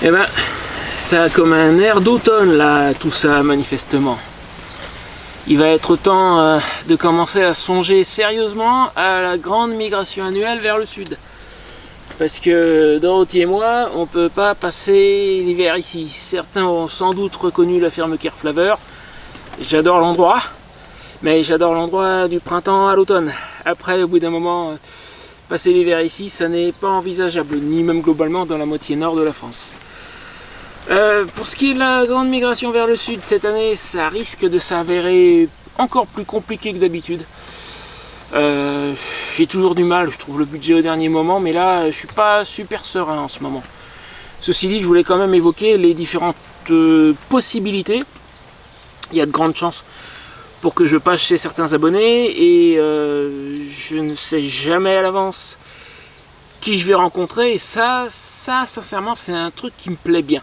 Eh ben, ça a comme un air d'automne là, tout ça manifestement. Il va être temps de commencer à songer sérieusement à la grande migration annuelle vers le sud. Parce que Dorothy et moi, on peut pas passer l'hiver ici. Certains ont sans doute reconnu la ferme Kerflaver. J'adore l'endroit, mais j'adore l'endroit du printemps à l'automne. Après, au bout d'un moment, passer l'hiver ici, ça n'est pas envisageable, ni même globalement dans la moitié nord de la France. Pour ce qui est de la grande migration vers le sud, cette année, ça risque de s'avérer encore plus compliqué que d'habitude. J'ai toujours du mal, je trouve le budget au dernier moment, mais là, je suis pas super serein en ce moment. Ceci dit, je voulais quand même évoquer les différentes possibilités. Il y a de grandes chances pour que je passe chez certains abonnés et je ne sais jamais à l'avance qui je vais rencontrer. Et ça, sincèrement, c'est un truc qui me plaît bien.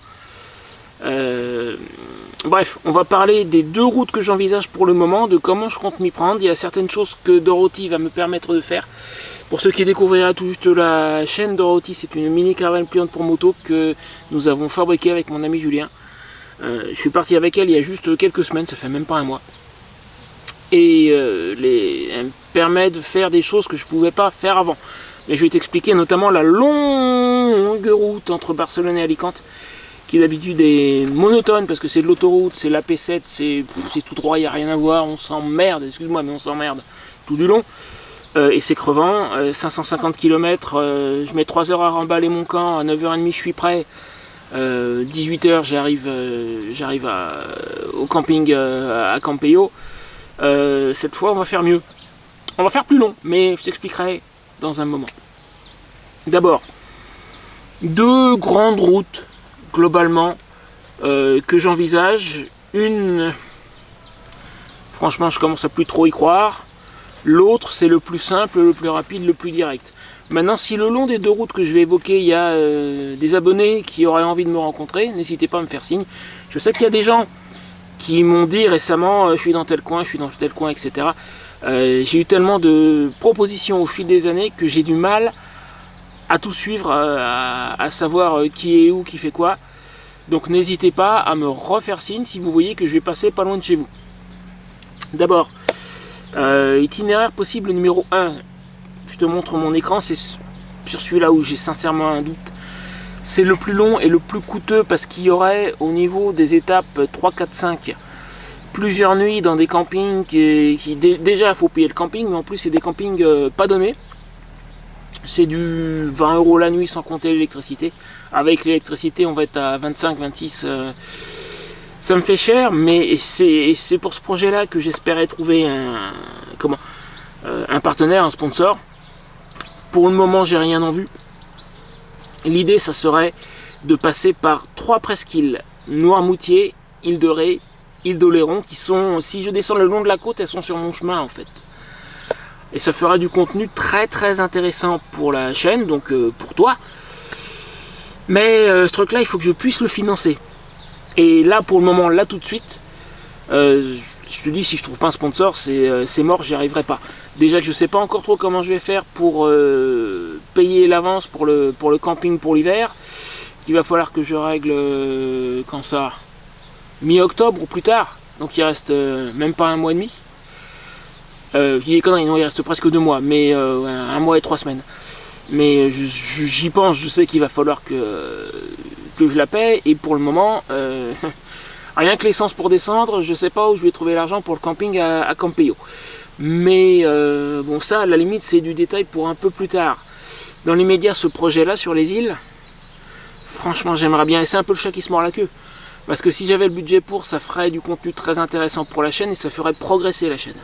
Bref, on va parler des deux routes que j'envisage pour le moment, de comment je compte m'y prendre. Il y a certaines choses que Dorothy va me permettre de faire. Pour ceux qui découvriraient tout juste la chaîne Dorothy, c'est une mini caravane pliante pour moto que nous avons fabriquée avec mon ami Julien. Je suis parti avec elle il y a juste quelques semaines, ça fait même pas un mois. Et elle me permet de faire des choses que je ne pouvais pas faire avant. Mais je vais t'expliquer notamment la longue route entre Barcelone et Alicante, qui d'habitude est monotone parce que c'est de l'autoroute, c'est l'AP7, c'est tout droit, il n'y a rien à voir, on s'emmerde, excuse-moi, mais on s'emmerde tout du long. Et c'est crevant, 550 km, je mets 3 heures à remballer mon camp, à 9h30 je suis prêt, 18h j'arrive au camping à Campello. Cette fois on va faire mieux. On va faire plus long, mais je t'expliquerai dans un moment. D'abord, deux grandes routes globalement que j'envisage. Une, franchement je commence à plus trop y croire. L'autre c'est le plus simple, le plus rapide, le plus direct. Maintenant, si le long des deux routes que je vais évoquer, il y a des abonnés qui auraient envie de me rencontrer, n'hésitez pas à me faire signe. Je sais qu'il y a des gens qui m'ont dit récemment je suis dans tel coin, etc. J'ai eu tellement de propositions au fil des années que j'ai du mal à tout suivre, à savoir qui est où, qui fait quoi. Donc n'hésitez pas à me refaire signe si vous voyez que je vais passer pas loin de chez vous. D'abord, itinéraire possible numéro 1. Je te montre mon écran, c'est sur celui-là où j'ai sincèrement un doute. C'est le plus long et le plus coûteux parce qu'il y aurait au niveau des étapes 3, 4, 5 plusieurs nuits dans des campings déjà il faut payer le camping, mais en plus c'est des campings pas donnés. C'est du 20 € la nuit sans compter l'électricité. Avec l'électricité on va être à 25, 26. Ça me fait cher, mais c'est pour ce projet là que j'espérais trouver un partenaire, un sponsor. Pour le moment j'ai rien en vue. L'idée ça serait de passer par 3 presqu'îles: Noirmoutier, Île de Ré, Île d'Oléron, qui sont, si je descends le long de la côte, elles sont sur mon chemin en fait. Et ça fera du contenu très très intéressant pour la chaîne, donc pour toi. Mais ce truc là il faut que je puisse le financer. Et là pour le moment, là tout de suite, je te dis, si je trouve pas un sponsor, c'est mort, j'y arriverai pas. Déjà que je sais pas encore trop comment je vais faire pour payer l'avance pour le camping pour l'hiver. Il va falloir que je règle quand ça, mi-octobre ou plus tard. Donc il reste même pas un mois et demi. Je dis des conneries, non, il reste presque 2 mois, mais 1 mois et 3 semaines. Mais j'y pense, je sais qu'il va falloir que je la paie, et pour le moment, rien que l'essence pour descendre, je sais pas où je vais trouver l'argent pour le camping à Campello. Mais bon, ça, à la limite, c'est du détail pour un peu plus tard. Dans l'immédiat, ce projet-là sur les îles, franchement, j'aimerais bien, et c'est un peu le chat qui se mord la queue. Parce que si j'avais le budget pour, ça ferait du contenu très intéressant pour la chaîne et ça ferait progresser la chaîne.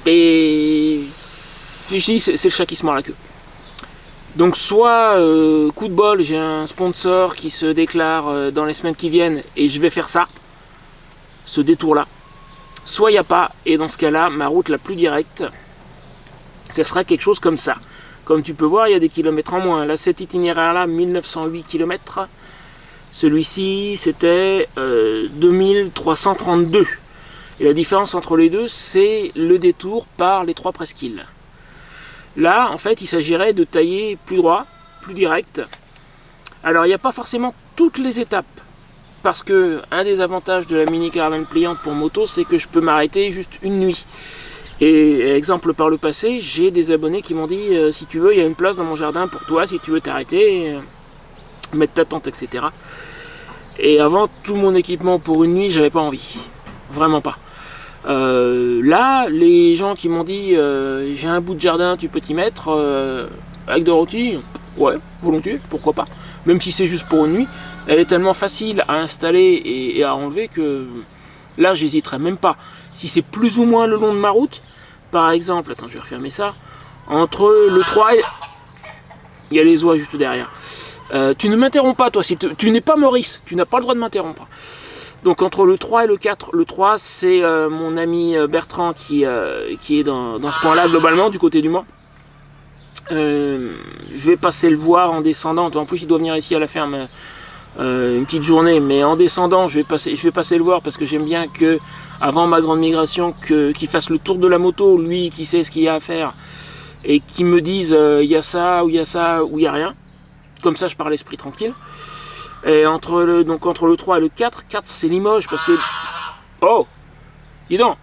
Et je dis, c'est le chat qui se mord la queue. Donc soit, coup de bol, j'ai un sponsor qui se déclare dans les semaines qui viennent et je vais faire ça, ce détour-là. Soit il n'y a pas, et dans ce cas-là, ma route la plus directe, ce sera quelque chose comme ça. Comme tu peux voir, il y a des kilomètres en moins. Là, cet itinéraire-là, 1908 km. Celui-ci, c'était 2332. Et la différence entre les deux, c'est le détour par les 3 presqu'îles. Là, en fait, il s'agirait de tailler plus droit, plus direct, Alors il n'y a pas forcément toutes les étapes. Parce que un des avantages de la mini caravane pliante pour moto, c'est que je peux m'arrêter juste une nuit. Et exemple par le passé, j'ai des abonnés qui m'ont dit si tu veux, il y a une place dans mon jardin pour toi, si tu veux t'arrêter, mettre ta tente, etc. Et avant, tout mon équipement pour une nuit, j'avais pas envie. Vraiment pas. Là, les gens qui m'ont dit j'ai un bout de jardin, tu peux t'y mettre, avec Dorothy, ouais, volontiers, pourquoi pas. Même si c'est juste pour une nuit, elle est tellement facile à installer et à enlever que là, j'hésiterai même pas. Si c'est plus ou moins le long de ma route, par exemple, attends, je vais refermer ça, entre le 3 et... Il y a les oies juste derrière. Tu ne m'interromps pas, toi, tu n'es pas Maurice, tu n'as pas le droit de m'interrompre. Donc entre le 3 et le 4, le 3 c'est mon ami Bertrand qui est dans ce coin-là globalement, du côté du Mans. Je vais passer le voir en descendant, en plus il doit venir ici à la ferme une petite journée, mais en descendant je vais passer le voir parce que j'aime bien que avant ma grande migration qu'il fasse le tour de la moto, lui qui sait ce qu'il y a à faire, et qu'il me dise il y a ça ou il y a ça ou il y a rien, comme ça je pars l'esprit tranquille. Et entre le 3 et le 4 c'est Limoges parce que... Oh, dis donc,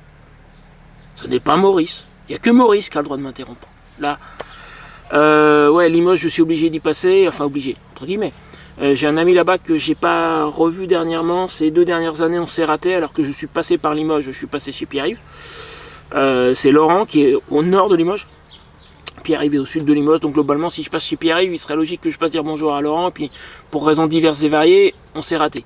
ce n'est pas Maurice, il n'y a que Maurice qui a le droit de m'interrompre. Là, ouais, Limoges je suis obligé d'y passer, enfin obligé, entre guillemets. J'ai un ami là-bas que j'ai pas revu dernièrement, ces 2 dernières années on s'est raté alors que je suis passé par Limoges, je suis passé chez Pierre-Yves. C'est Laurent qui est au nord de Limoges. Pierre-Yves est au sud de Limoges, donc globalement si je passe chez Pierre-Yves, il serait logique que je passe dire bonjour à Laurent, et puis pour raisons diverses et variées, on s'est raté.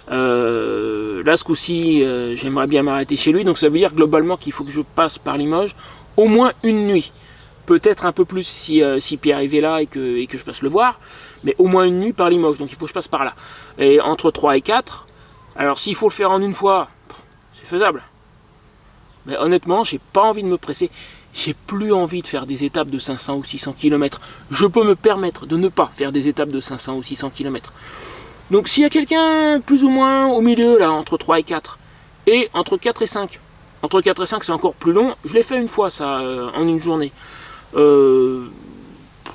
Là ce coup-ci, j'aimerais bien m'arrêter chez lui, donc ça veut dire globalement qu'il faut que je passe par Limoges au moins une nuit. Peut-être un peu plus si Pierre-Yves est là et que je passe le voir, mais au moins une nuit par Limoges, donc il faut que je passe par là. Et entre 3 et 4, alors s'il faut le faire en une fois, c'est faisable. Mais honnêtement, j'ai pas envie de me presser. J'ai plus envie de faire des étapes de 500 ou 600 km. Je peux me permettre de ne pas faire des étapes de 500 ou 600 km. Donc s'il y a quelqu'un plus ou moins au milieu, là, entre 3 et 4, et entre 4 et 5, entre 4 et 5 c'est encore plus long, je l'ai fait une fois ça, en une journée.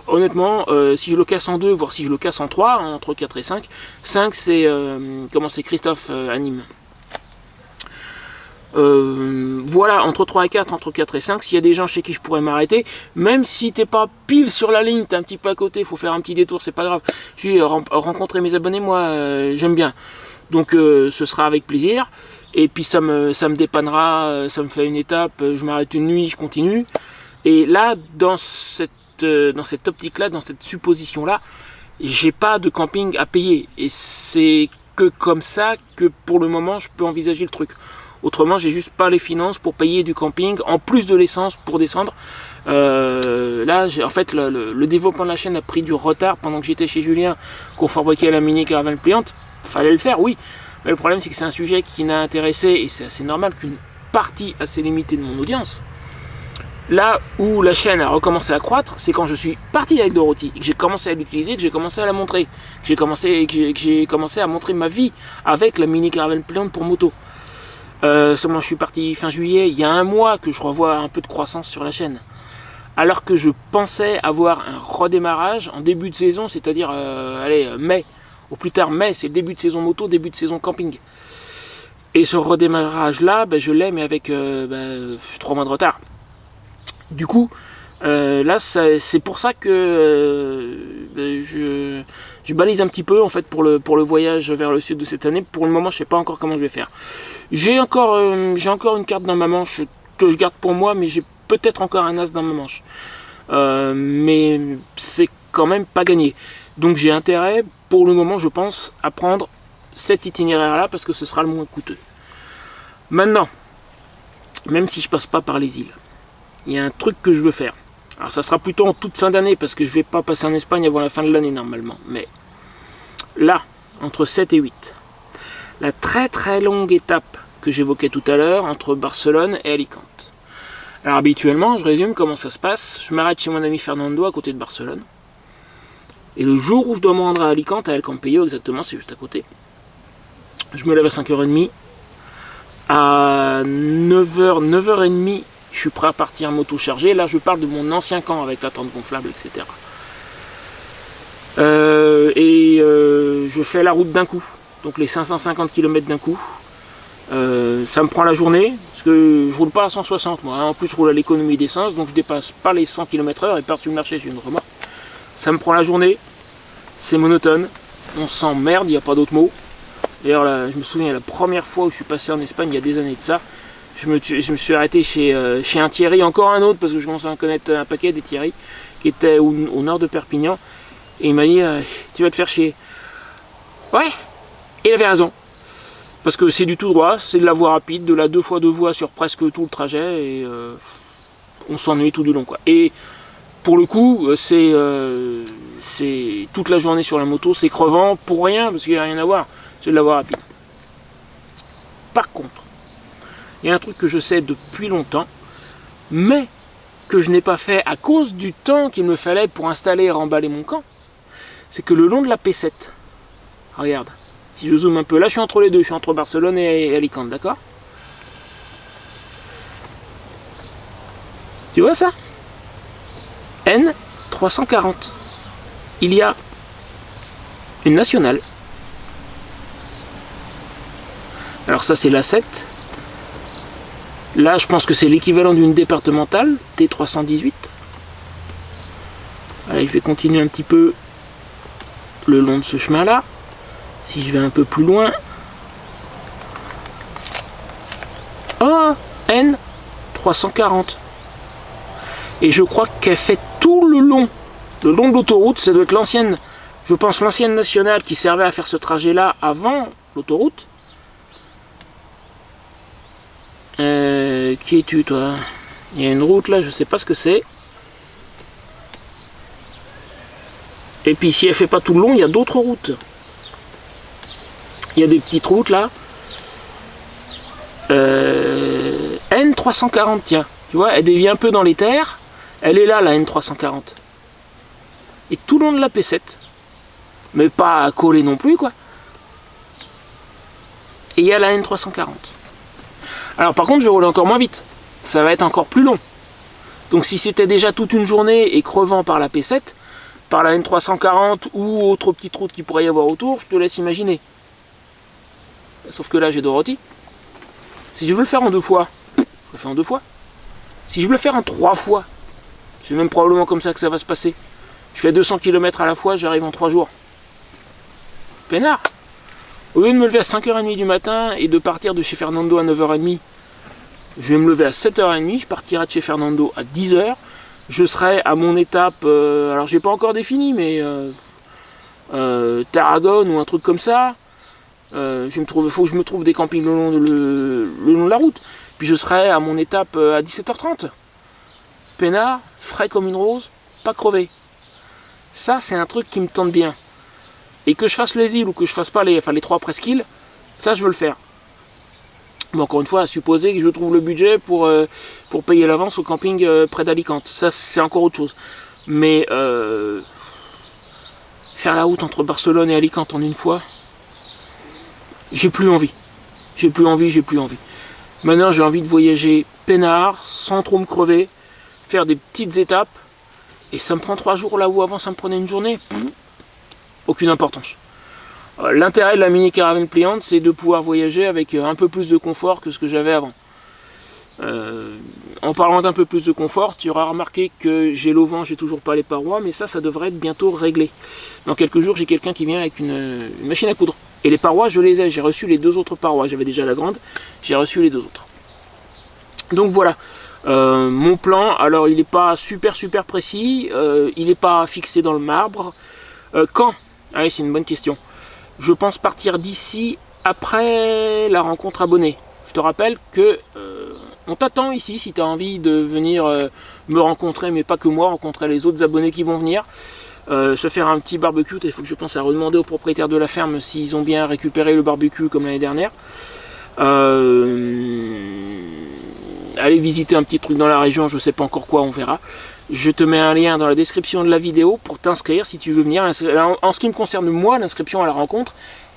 Honnêtement, si je le casse en 2, voire si je le casse en 3, entre 4 et 5, 5 c'est, comment c'est, Christophe anime. Voilà, entre 3 et 4, entre 4 et 5, s'il y a des gens chez qui je pourrais m'arrêter, même si t'es pas pile sur la ligne, t'es un petit peu à côté, faut faire un petit détour, c'est pas grave. Puis rencontrer mes abonnés, moi, j'aime bien. Donc ce sera avec plaisir. Et puis ça me dépannera, ça me fait une étape, je m'arrête une nuit, je continue. Et là, dans cette optique-là, dans cette supposition-là, j'ai pas de camping à payer. Et c'est que comme ça que pour le moment, je peux envisager le truc. Autrement, j'ai juste pas les finances pour payer du camping, en plus de l'essence pour descendre. Là, en fait, le développement de la chaîne a pris du retard pendant que j'étais chez Julien, qu'on fabriquait la mini caravane pliante. Fallait le faire, oui. Mais le problème, c'est que c'est un sujet qui n'a intéressé, et c'est assez normal qu'une partie assez limitée de mon audience. Là où la chaîne a recommencé à croître, c'est quand je suis parti avec Dorothy, que j'ai commencé à l'utiliser, que j'ai commencé à la montrer, que j'ai commencé à montrer ma vie avec la mini caravane pliante pour moto. Seulement je suis parti fin juillet, il y a un mois que je revois un peu de croissance sur la chaîne. Alors que je pensais avoir un redémarrage en début de saison, c'est-à-dire mai, au plus tard mai, c'est le début de saison moto, début de saison camping. Et ce redémarrage là, je l'ai mais avec 3 mois de retard. Du coup, là c'est pour ça que je balise un petit peu en fait pour le voyage vers le sud de cette année. Pour le moment, je sais pas encore comment je vais faire. J'ai encore une carte dans ma manche que je garde pour moi, mais j'ai peut-être encore un as dans ma manche. Mais c'est quand même pas gagné. Donc j'ai intérêt, pour le moment, je pense, à prendre cet itinéraire-là parce que ce sera le moins coûteux. Maintenant, même si je passe pas par les îles, il y a un truc que je veux faire. Alors ça sera plutôt en toute fin d'année parce que je vais pas passer en Espagne avant la fin de l'année normalement. Mais là, entre 7 et 8, la très très longue étape que j'évoquais tout à l'heure entre Barcelone et Alicante. Alors habituellement, je résume comment ça se passe. Je m'arrête chez mon ami Fernando à côté de Barcelone. Et le jour où je dois me rendre à Alicante, à El Campello exactement, c'est juste à côté, je me lève à 5h30. À 9h30, je suis prêt à partir en moto chargée. Là, je parle de mon ancien camp avec la tente gonflable, etc. je fais la route d'un coup, donc les 550 km d'un coup. Ça me prend la journée, parce que je roule pas à 160 moi, hein. En plus je roule à l'économie d'essence, donc je dépasse pas les 100 km/h et par-dessus le marché j'ai une remorque. Ça me prend la journée, c'est monotone, on s'emmerde, il n'y a pas d'autre mot. D'ailleurs là, je me souviens la première fois où je suis passé en Espagne, il y a des années de ça, je me suis arrêté chez un Thierry, encore un autre, parce que je commençais à connaître un paquet des Thierry, qui était au nord de Perpignan, et il m'a dit tu vas te faire chier. Ouais, il avait raison. Parce que c'est du tout droit, c'est de la voie rapide, de la 2x2 voies sur presque tout le trajet, et on s'ennuie tout du long, quoi. Et pour le coup, c'est toute la journée sur la moto, c'est crevant pour rien, parce qu'il n'y a rien à voir, c'est de la voie rapide. Par contre, il y a un truc que je sais depuis longtemps, mais que je n'ai pas fait à cause du temps qu'il me fallait pour installer et remballer mon camp, c'est que le long de la P7, regarde, si je zoome un peu, là je suis entre les deux, je suis entre Barcelone et Alicante, d'accord? Tu vois ça? N340. Il y a une nationale. Alors ça c'est la 7. Là je pense que c'est l'équivalent d'une départementale, T318. Allez, je vais continuer un petit peu le long de ce chemin-là. Si je vais un peu plus loin. Oh, N340. Et je crois qu'elle fait tout le long de l'autoroute. Ça doit être l'ancienne, je pense l'ancienne nationale qui servait à faire ce trajet-là avant l'autoroute. Qui es-tu toi? Il y a une route là, je sais pas ce que c'est. Et puis si elle fait pas tout le long, il y a d'autres routes. Il y a des petites routes là. N340, tiens. Tu vois, elle dévie un peu dans les terres. Elle est là, la N340. Et tout le long de la P7. Mais pas collée non plus, quoi. Et il y a la N340. Alors par contre, je vais rouler encore moins vite. Ça va être encore plus long. Donc si c'était déjà toute une journée et crevant par la P7, par la N340 ou autre petite route qu'il pourrait y avoir autour, je te laisse imaginer. Sauf que là j'ai Dorothy. Si je veux le faire en 2 fois, je le fais en 2 fois. Si je veux le faire en 3 fois, c'est même probablement comme ça que ça va se passer. Je fais 200 km à la fois, j'arrive en 3 jours. Peinard. Au lieu de me lever à 5h30 du matin et de partir de chez Fernando à 9h30, je vais me lever à 7h30, je partirai de chez Fernando à 10h. Je serai à mon étape, alors j'ai pas encore défini, mais Tarragone ou un truc comme ça. Il faut que je me trouve des campings le long de la route. Puis je serai à mon étape à 17h30. Peinard, frais comme une rose, pas crevé. Ça, c'est un truc qui me tente bien. Et que je fasse les îles ou que je fasse pas les 3 presqu'îles, ça je veux le faire. Mais encore une fois, à supposer que je trouve le budget pour payer l'avance au camping près d'Alicante. Ça, c'est encore autre chose. Mais faire la route entre Barcelone et Alicante en une fois, j'ai plus envie. J'ai plus envie. Maintenant, j'ai envie de voyager peinard, sans trop me crever, faire des petites étapes, et ça me prend 3 jours là où avant ça me prenait une journée. Aucune importance. L'intérêt de la mini caravane pliante, c'est de pouvoir voyager avec un peu plus de confort que ce que j'avais avant. En parlant d'un peu plus de confort, tu auras remarqué que j'ai l'auvent, j'ai toujours pas les parois, mais ça devrait être bientôt réglé. Dans quelques jours, j'ai quelqu'un qui vient avec une machine à coudre. Et les parois, je les ai, j'ai reçu les 2 autres parois. J'avais déjà la grande, j'ai reçu les 2 autres. Donc voilà, mon plan, alors il n'est pas super précis, il n'est pas fixé dans le marbre. Quand? Ah oui, c'est une bonne question. Je pense partir d'ici après la rencontre abonnée. Je te rappelle que on t'attend ici si tu as envie de venir me rencontrer, mais pas que moi, rencontrer les autres abonnés qui vont venir. Se faire un petit barbecue. Il faut que je pense à redemander aux propriétaires de la ferme s'ils ont bien récupéré le barbecue comme l'année dernière. Aller visiter un petit truc dans la région, je sais pas encore quoi, on verra. Je te mets un lien dans la description de la vidéo pour t'inscrire si tu veux venir. En ce qui me concerne moi, l'inscription à la rencontre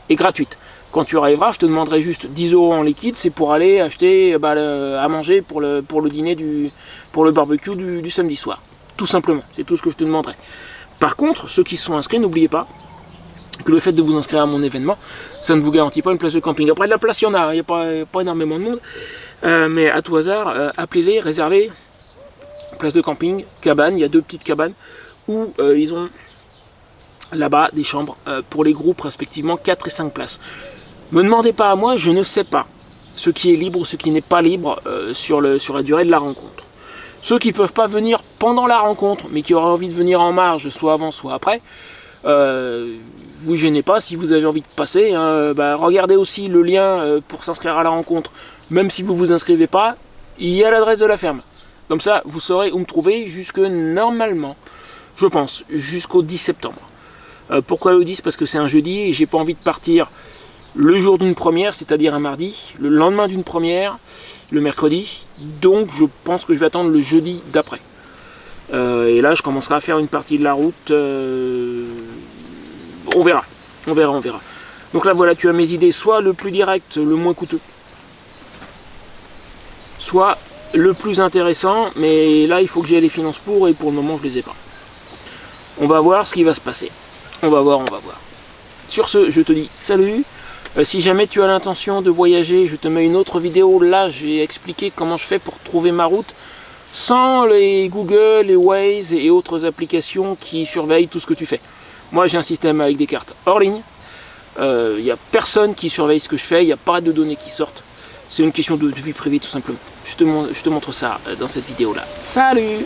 est gratuite. Quand tu arriveras, je te demanderai juste 10 € en liquide, c'est pour aller acheter à manger pour le dîner, pour le barbecue du samedi soir. Tout simplement, c'est tout ce que je te demanderai. Par contre, ceux qui sont inscrits, n'oubliez pas, que le fait de vous inscrire à mon événement, ça ne vous garantit pas une place de camping. Après, de la place, il y en a, il n'y a pas énormément de monde. Mais à tout hasard, appelez-les, réservez. Place de camping, cabane, il y a 2 petites cabanes où ils ont là-bas des chambres pour les groupes respectivement 4 et 5 places. Me demandez pas à moi, je ne sais pas ce qui est libre ou ce qui n'est pas libre sur la durée de la rencontre. Ceux qui ne peuvent pas venir pendant la rencontre, mais qui auraient envie de venir en marge, soit avant, soit après, vous gênez pas si vous avez envie de passer. Regardez aussi le lien pour s'inscrire à la rencontre. Même si vous ne vous inscrivez pas, il y a l'adresse de la ferme. Comme ça, vous saurez où me trouver jusque normalement, je pense, jusqu'au 10 septembre. Pourquoi le 10? Parce que c'est un jeudi et j'ai pas envie de partir le jour d'une première, c'est-à-dire un mardi, le lendemain d'une première, le mercredi. Donc je pense que je vais attendre le jeudi d'après. Et là, je commencerai à faire une partie de la route. On verra. Donc là, voilà, tu as mes idées. Soit le plus direct, le moins coûteux. Soit le plus intéressant, mais là il faut que j'ai les finances pour, et pour le moment je les ai pas. On va voir ce qui va se passer. On va voir. Sur ce, je te dis salut. Si jamais tu as l'intention de voyager, je te mets une autre vidéo. Là, j'ai expliqué comment je fais pour trouver ma route sans les Google, les Waze et autres applications qui surveillent tout ce que tu fais. Moi, j'ai un système avec des cartes hors ligne. Il n'y a personne qui surveille ce que je fais. Il n'y a pas de données qui sortent. C'est une question de vie privée tout simplement. Je te montre ça dans cette vidéo là. Salut!